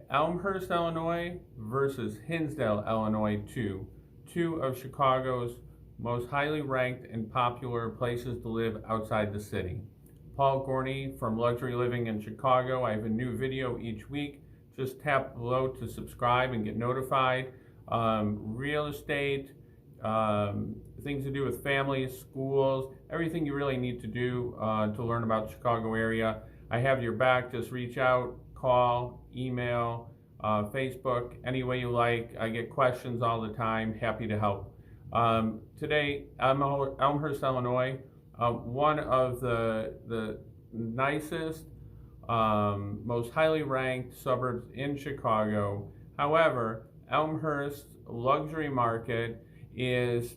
Elmhurst, Illinois versus Hinsdale, Illinois, two of Chicago's most highly ranked and popular places to live outside the city. Paul Gorney from Luxury Living in Chicago. I have a new video each week. Just tap below to subscribe and get notified. Real estate, things to do with families, schools, everything you really need to do to learn about the Chicago area. I have your back. Just reach out, call, email, Facebook, any way you like. I get questions all the time. Happy to help. Today, Elmhurst, Illinois, one of the nicest, most highly ranked suburbs in Chicago. However, Elmhurst's luxury market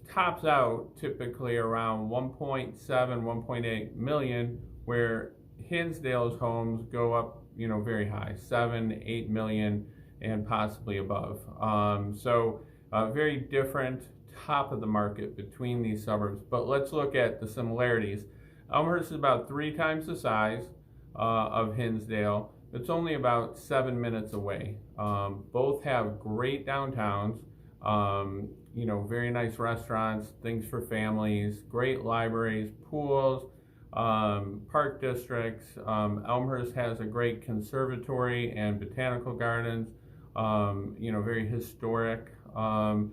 tops out typically around 1.7, 1.8 million, where Hinsdale's homes go up, very high, 7, 8 million, and possibly above. So very different top of the market between these suburbs. But let's look at the similarities. Elmhurst is about 3 times the size of Hinsdale. It's only about 7 minutes away. Both have great downtowns, very nice restaurants, things for families, great libraries, pools, park districts. Elmhurst has a great conservatory and botanical gardens, very historic, and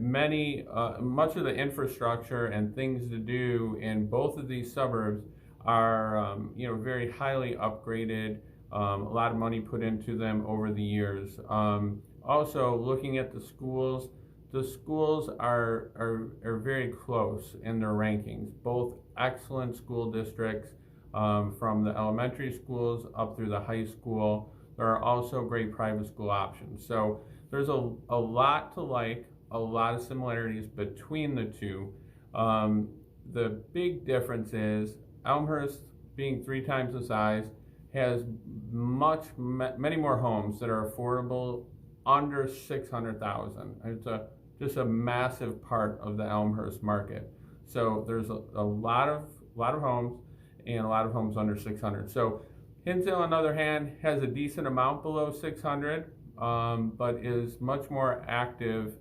much of the infrastructure and things to do in both of these suburbs are, very highly upgraded. A lot of money put into them over the years. Also, looking at the schools are very close in their rankings. Both excellent school districts, from the elementary schools up through the high school. There are also great private school options. So there's a lot to like, a lot of similarities between the two. The big difference is Elmhurst, being 3 times the size, has many more homes that are affordable under $600,000. It's just a massive part of the Elmhurst market. So there's a lot of homes, and a lot of homes under 600. So Hinsdale, on the other hand, has a decent amount below 600, but is much more active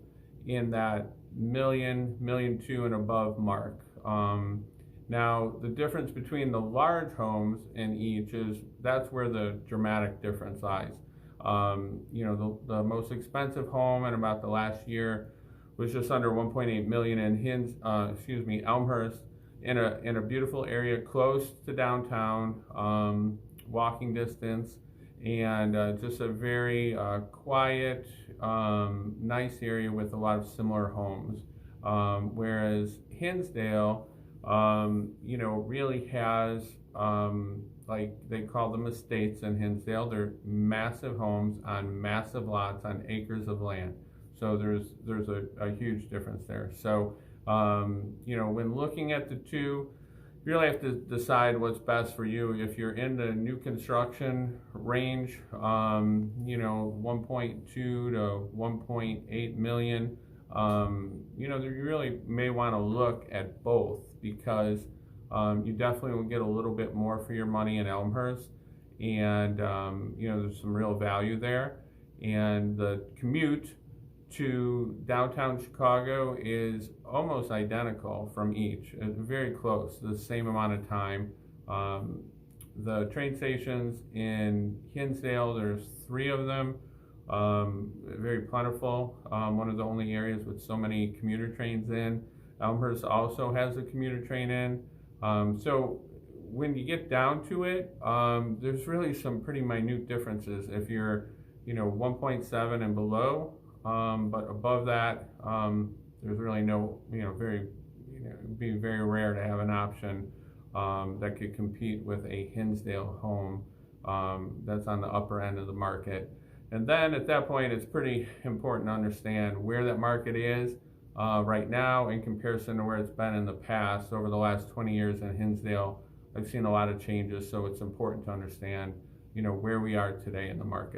in that $1.2 million and above mark. Now, the difference between the large homes in each that's where the dramatic difference lies. The most expensive home in about the last year was just under 1.8 million in Elmhurst, in a beautiful area close to downtown, walking distance, and just a very quiet, nice area with a lot of similar homes. Whereas Hinsdale, really has, like they call them estates in Hinsdale. They're massive homes on massive lots on acres of land. So there's a huge difference there. So, when looking at the two, you really have to decide what's best for you. If you're in the new construction range, 1.2 to 1.8 million, you really may want to look at both, because you definitely will get a little bit more for your money in Elmhurst, and there's some real value there. And the commute to downtown Chicago is almost identical from each. It's very close, the same amount of time. The train stations in Hinsdale, there's 3 of them, very plentiful. One of the only areas with so many commuter trains in. Elmhurst also has a commuter train in. So when you get down to it, there's really some pretty minute differences. If you're 1.7 and below, but above that, there's really no, it'd be very rare to have an option that could compete with a Hinsdale home that's on the upper end of the market. And then at that point, it's pretty important to understand where that market is right now in comparison to where it's been in the past. Over the last 20 years in Hinsdale, I've seen a lot of changes, so it's important to understand, where we are today in the market.